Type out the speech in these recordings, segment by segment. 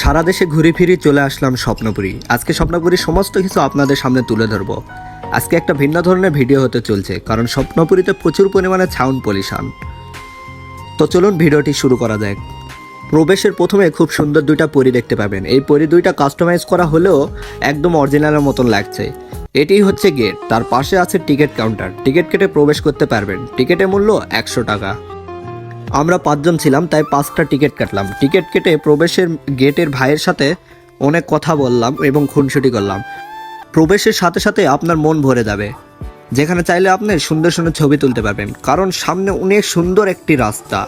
সারা দেশে ঘুরে ফিরে চলে আসলাম স্বপ্নপুরী। আজকে স্বপ্নপুরীর সমস্ত কিছু আপনাদের সামনে তুলে ধরবো। আজকে একটা ভিন্ন ধরনের ভিডিও হতে চলছে, কারণ স্বপ্নপুরীতে প্রচুর পরিমাণে সাউন্ড পলিউশন। তো চলুন ভিডিওটি শুরু করা যাক। প্রবেশের প্রথমে খুব সুন্দর দুইটা পরী দেখতে পাবেন। এই পরী দুইটা কাস্টমাইজ করা হলেও একদম অরিজিনালের মতন লাগছে। এটি হচ্ছে গেট, তার পাশে আছে টিকিট কাউন্টার। টিকিট কেটে প্রবেশ করতে পারবেন। টিকিটের মূল্য 100 টাকা। আমরা 5 জন ছিলাম, তাই 5টা টিকিট কাটলাম। টিকিট কেটে প্রবেশের গেটের ভাইয়ের সাথে অনেক কথা বললাম এবং খুনসুটি করলাম। প্রবেশের সাথে সাথে আপনার মন ভরে যাবে, যেখানে চাইলে আপনি সুন্দর সুন্দর ছবি তুলতে পারবেন, কারণ সামনে অনেক সুন্দর একটি রাস্তা।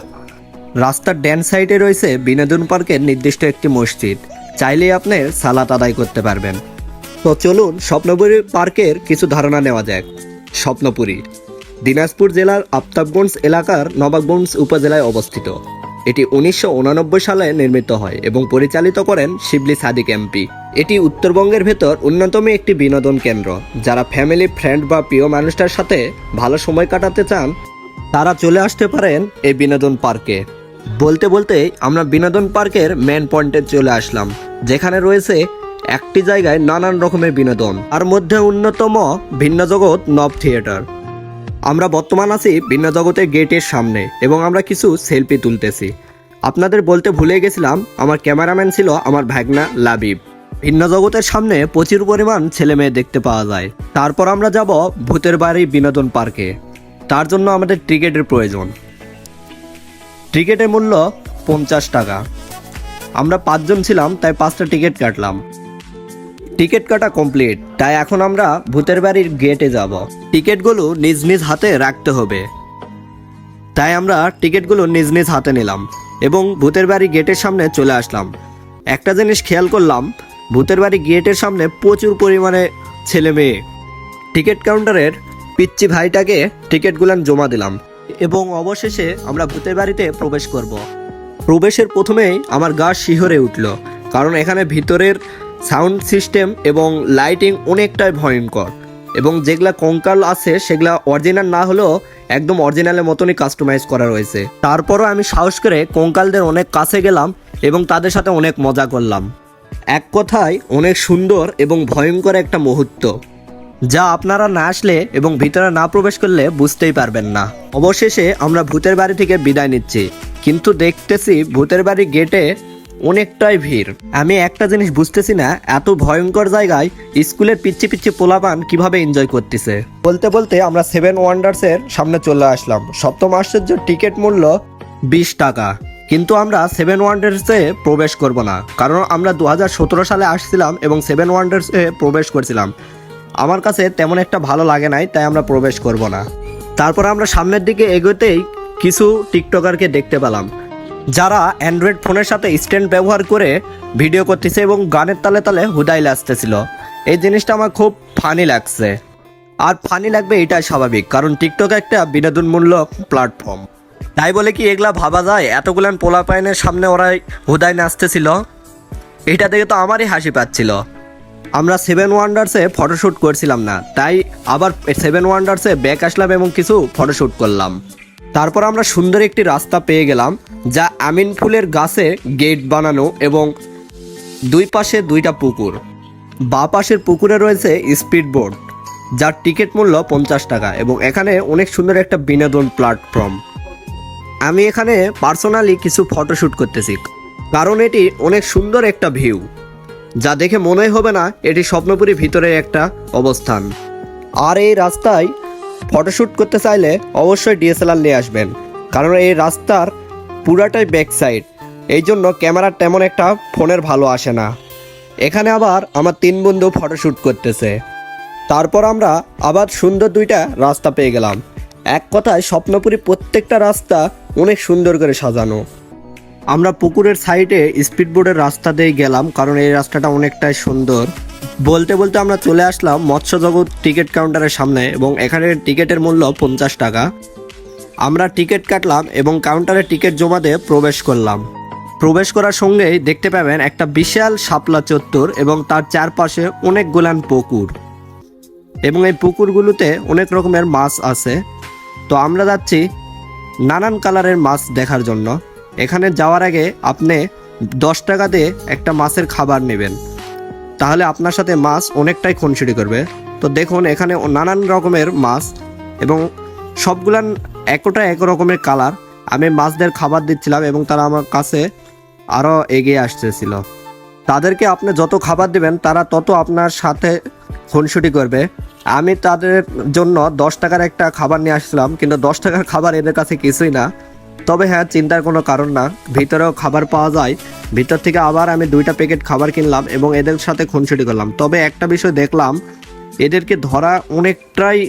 রাস্তার ড্যান সাইডে রয়েছে বিনোদন পার্কের নির্দিষ্ট একটি মসজিদ। চাইলেই আপনি সালাত আদায় করতে পারবেন। তো চলুন স্বপ্নপুরী পার্কের কিছু ধারণা নেওয়া যাক। স্বপ্নপুরী দিনাজপুর জেলার আফতাবগঞ্জ এলাকার নবাবগঞ্জ উপজেলায় অবস্থিত। এটি 1989 সালে নির্মিত হয় এবং পরিচালিত করেন শিবলি সাদিক এমপি। এটি উত্তরবঙ্গের ভেতর অন্যতম একটি বিনোদন কেন্দ্র। যারা ফ্যামিলি, ফ্রেন্ড বা প্রিয় মানুষটার সাথে ভালো সময় কাটাতে চান, তারা চলে আসতে পারেন এই বিনোদন পার্কে। বলতে বলতে আমরা বিনোদন পার্কের মেন পয়েন্টে চলে আসলাম, যেখানে রয়েছে একটি জায়গায় নানান রকমের বিনোদন। আর মধ্যে অন্যতম ভিন্ন জগৎ নব থিয়েটার। আমরা বর্তমান আছি ভিন্ন জগতের গেটের সামনে এবং আমরা কিছু সেলফি তুলতেছি। আপনাদের বলতে ভুলে গেছিলাম, আমার ক্যামেরাম্যান ছিল আমার ভাগনা লাবিব। ভিন্ন জগতের সামনে প্রচুর পরিমাণ ছেলে মেয়ে দেখতে পাওয়া যায়। তারপর আমরা যাব ভূতের বাড়ি বিনোদন পার্কে। তার জন্য আমাদের টিকিটের প্রয়োজন। টিকিটের মূল্য 50 টাকা। আমরা 5 জন ছিলাম, তাই 5টা টিকিট কাটলাম। টিকিট কাটা কমপ্লিট, তাই এখন আমরা ভূতের বাড়ির গেটে যাব। টিকিটগুলো নিজ নিজ হাতে রাখতে হবে, তাই আমরা টিকিটগুলো নিজ নিজ হাতে নিলাম এবং ভূতের বাড়ি গেটের সামনে চলে আসলাম। একটা জিনিস খেয়াল করলাম, ভূতের বাড়ি গেটের সামনে প্রচুর পরিমাণে ছেলে মেয়ে। টিকিট কাউন্টারের পিচ্চি ভাইটাকে টিকিটগুলো জমা দিলাম এবং অবশেষে আমরা ভূতের বাড়িতে প্রবেশ করব। প্রবেশের প্রথমেই আমার গা শিহরে উঠল, কারণ এখানে ভিতরের সাউন্ড সিস্টেম এবং লাইটিং অনেকটাই ভয়ঙ্কর এবং যেগুলা কঙ্কাল আছে সেগুলা অরিজিনাল না হলেও একদম অরিজিনালের মতনই কাস্টমাইজ করা রয়েছে। তারপরও আমি সাহস করে কঙ্কালদের অনেক কাছে গেলাম এবং তাদের সাথে অনেক মজা করলাম। এক কথায় অনেক সুন্দর এবং ভয়ঙ্কর একটা মুহূর্ত, যা আপনারা না আসলে এবং ভিতরে না প্রবেশ করলে বুঝতেই পারবেন না। অবশেষে আমরা ভূতের বাড়ি থেকে বিদায় নিচ্ছি, কিন্তু দেখতেছি ভূতের বাড়ি গেটে অনেকটাই ভিড়। আমি একটা জিনিস বুঝতেছি না, এত ভয়ঙ্কর জায়গায় স্কুলের পিচ্ছি পিচ্ছি পোলাপান কিভাবে এনজয় করতেছে। বলতে বলতে আমরা 7 ওয়ান্ডার্সের সামনে চলে আসলাম। সপ্তম আশ্চর্য টিকিট মূল্য 20 টাকা, কিন্তু আমরা 7 ওয়ান্ডার্সে প্রবেশ করব না, কারণ আমরা 2017 সালে আসছিলাম এবং 7 ওয়ান্ডার্সে প্রবেশ করছিলাম। আমার কাছে তেমন একটা ভালো লাগে নাই, তাই আমরা প্রবেশ করব না। তারপর আমরা সামনের দিকে এগোতেই কিছু টিকটকারকে দেখতে পেলাম, যারা অ্যান্ড্রয়েড ফোনের সাথে স্ট্যান্ড ব্যবহার করে ভিডিও করতেছে এবং গানের তালে তালে হুদাইল আসতেছিল। এই জিনিসটা আমার খুব ফানি লাগছে, আর ফানি লাগবে এটাই স্বাভাবিক, কারণ টিকটক একটা বিনোদনমূলক প্ল্যাটফর্ম। তাই বলে কি এগুলা ভাবা যায় এতগুলান পোলাপাইনের সামনে ওরাই হুদাই নাচতেছিল? এটা দেখে তো আমারই হাসি পাচ্ছিল। আমরা 7 ওয়ান্ডার্সে ফটোশ্যুট করছিলাম না, তাই আবার 7 ওয়ান্ডার্সে ব্যাক আসলাম এবং কিছু ফটোশ্যুট করলাম। তারপর আমরা সুন্দর একটি রাস্তা পেয়ে গেলাম, যা আমিন ফুলের গাছে গেট বানানো এবং দুই পাশে 2টা পুকুর। বাঁ পাশের পুকুরে রয়েছে স্পিড বোট, যার টিকিট মূল্য 50 টাকা এবং এখানে অনেক সুন্দর একটা বিনোদন প্ল্যাটফর্ম। আমি এখানে পার্সোনালি কিছু ফটোশ্যুট করতেছি, কারণ এটি অনেক সুন্দর একটা ভিউ, যা দেখে মনেই হবে না এটি স্বপ্নপুরীর ভিতরে একটা অবস্থান। আর এই রাস্তায় ফটোশ্যুট করতে চাইলে অবশ্যই ডিএসএলআর নিয়ে আসবেন, কারণ এই রাস্তার পুরাটাই ব্যাক সাইড, এই জন্য ক্যামেরা তেমন একটা ফোনের ভালো আসে না। এখানে আবার আমার 3 বন্ধু ফটোশ্যুট করতেছে। তারপর আমরা আবার সুন্দর 2টা রাস্তা পেয়ে গেলাম। এক কথায় স্বপ্নপুরী প্রত্যেকটা রাস্তা অনেক সুন্দর করে সাজানো। আমরা পুকুরের সাইডে স্পিডবোটের রাস্তা দিয়ে গেলাম, কারণ এই রাস্তাটা অনেকটাই সুন্দর। বলতে বলতে আমরা চলে আসলাম মৎস্য জগৎ টিকিট কাউন্টারের সামনে এবং এখানে টিকিটের মূল্য 50 টাকা। আমরা টিকিট কাটলাম এবং কাউন্টারে টিকিট জমা দিয়ে প্রবেশ করলাম। প্রবেশ করার সঙ্গেই দেখতে পাবেন একটা বিশাল শাপলা চত্বর এবং তার চারপাশে অনেকগুলান পুকুর, এবং এই পুকুরগুলোতে অনেক রকমের মাছ আছে। তো আমরা যাচ্ছি নানান কালারের মাছ দেখার জন্য। এখানে যাওয়ার আগে আপনি 10 টাকা দিয়ে একটা মাছের খাবার নেবেন, তাহলে আপনার সাথে মাছ অনেকটাই খুনসুটি করবে। তো দেখুন এখানে নানান রকমের মাছ এবং সবগুলান এক রকমের কালার। আমি মাছদের খাবার দিচ্ছিলাম এবং তারা আমার কাছে আরও এগিয়ে আসতেছিল। তাদেরকে আপনি যত খাবার দিবেন তারা তত আপনার সাথে খুনসুটি করবে। আমি তাদের জন্য 10 টাকার একটা খাবার নিয়ে আসছিলাম, কিন্তু 10 টাকার খাবার এদের কাছে কিছুই না। তবে হ্যাঁ, চিন্তার কোনো কারণ না, ভিতরেও খাবার পাওয়া যায়। ভিতর থেকে আবার আমি 2টা প্যাকেট খাবার কিনলাম এবং এদের সাথে খুনসুটি করলাম। তবে একটা বিষয় দেখলাম, এদেরকে ধরা অনেকটাই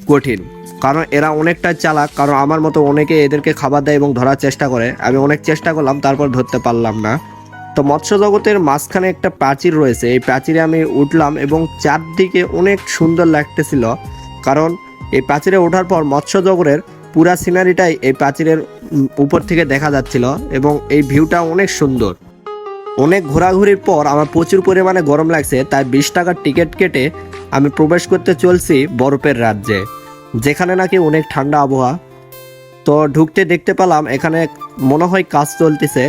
কঠিন, কারণ এরা অনেকটাই চালাক। কারণ আমার মতো অনেকে এদেরকে খাবার দেয় এবং ধরার চেষ্টা করে। আমি অনেক চেষ্টা করলাম, তারপর ধরতে পারলাম না। তো মৎস্য জগতের মাঝখানে একটা প্রাচীর রয়েছে, এই প্রাচীরে আমি উঠলাম এবং চারদিকে অনেক সুন্দর লাগতেছিল। কারণ এই প্রাচীরে ওঠার পর মৎস্য জগতের পুরা সিনারিটাই এই প্রাচীরের উপর থেকে দেখা যাচ্ছিল এবং এই ভিউটা অনেক সুন্দর। অনেক ঘোরাঘুরির পর আমার প্রচুর পরিমাণে গরম লাগছে, তাই 20 টাকার টিকিট কেটে আমি প্রবেশ করতে চলছি বরফের রাজ্যে, যেখানে নাকি অনেক ঠান্ডা আবহাওয়া। তো ঢুকতে দেখতে পেলাম এখানে মনে হয় কাজ চলতেছে।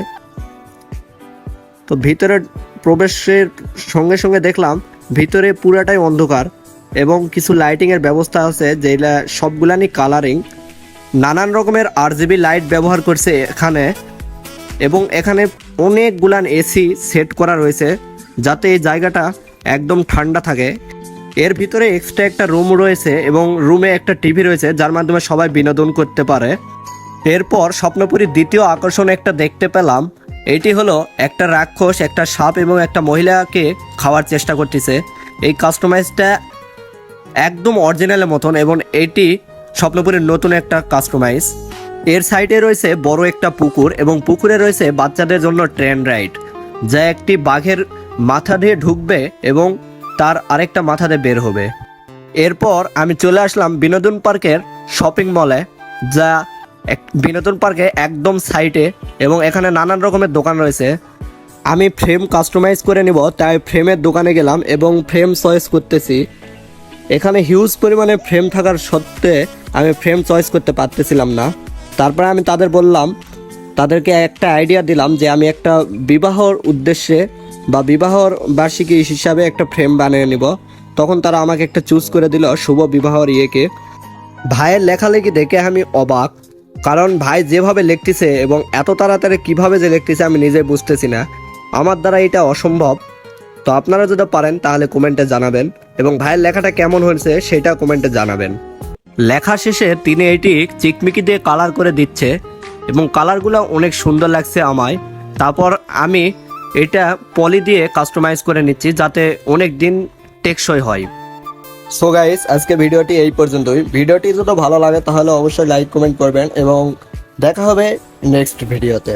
তো ভিতরে প্রবেশের সঙ্গে সঙ্গে দেখলাম ভিতরে পুরাটাই অন্ধকার এবং কিছু লাইটিংয়ের ব্যবস্থা আছে, যেগুলা সবগুলানি কালারিং। নানান রকমের RGB লাইট ব্যবহার করছে এখানে এবং এখানে অনেকগুলান এসি সেট করা রয়েছে যাতে এই জায়গাটা একদম ঠান্ডা থাকে। এর ভিতরে এক্সট্রা একটা রুম রয়েছে এবং রুমে একটা টিভি রয়েছে, যার মাধ্যমে সবাই বিনোদন করতে পারে। এরপর স্বপ্নপুরীর দ্বিতীয় আকর্ষণ একটা দেখতে পেলাম। এটি হলো একটা রাক্ষস, একটা সাপ এবং একটা মহিলাকে খাওয়ার চেষ্টা করতেছে। এই কাস্টমাইজটা একদম অরিজিনালের মতন এবং এটি স্বপ্নপুরীর নতুন একটা কাস্টমাইজ। এর সাইডে রয়েছে বড় একটা পুকুর এবং পুকুরে রয়েছে বাচ্চাদের জন্য ট্রেন রাইড, যা একটি বাঘের মাথা দিয়ে ঢুকবে এবং তার আরেকটা মাথা দিয়ে বের হবে। এরপর আমি চলে আসলাম বিনোদন পার্কের শপিং মলে, যা বিনোদন পার্কে একদম সাইডে এবং এখানে নানান রকমের দোকান রয়েছে। আমি ফ্রেম কাস্টমাইজ করে নিব, তাই ফ্রেমের দোকানে গেলাম এবং ফ্রেম চয়েস করতেছি। এখানে হিউজ পরিমাণে ফ্রেম থাকার সত্ত্বে আমি ফ্রেম চয়েস করতে পারতেছিলাম না। তারপরে আমি তাদেরকে একটা আইডিয়া দিলাম যে আমি একটা বিবাহর উদ্দেশ্যে বা বিবাহর বার্ষিকী হিসাবে একটা ফ্রেম বানিয়ে নিব। তখন তারা আমাকে একটা চুজ করে দিল শুভ বিবাহর ইয়েকে। ভাইয়ের লেখালেখি দেখে আমি অবাক, কারণ ভাই যেভাবে লিখতেছে এবং এত তাড়াতাড়ি কিভাবে যে লিখতেছে আমি নিজে বুঝতেছি না। আমার দ্বারা এটা অসম্ভব। তো আপনারা যদি পারেন তাহলে কমেন্টে জানাবেন এবং ভাইয়ের লেখাটা কেমন হয়েছে সেটা কমেন্টে জানাবেন। লেখা শেষে তিনি এটি চিকমিকি দিয়ে কালার করে দিচ্ছে এবং কালারগুলো অনেক সুন্দর লাগছে আমায়। তারপর আমি এটা পলি দিয়ে কাস্টমাইজ করে নিচ্ছি যাতে অনেক দিন টেকসই হয়। সো গাইস, আজকে ভিডিওটি এই পর্যন্তই। ভিডিওটি যদি ভালো লাগে তাহলে অবশ্যই লাইক কমেন্ট করবেন এবং দেখা হবে নেক্সট ভিডিওতে।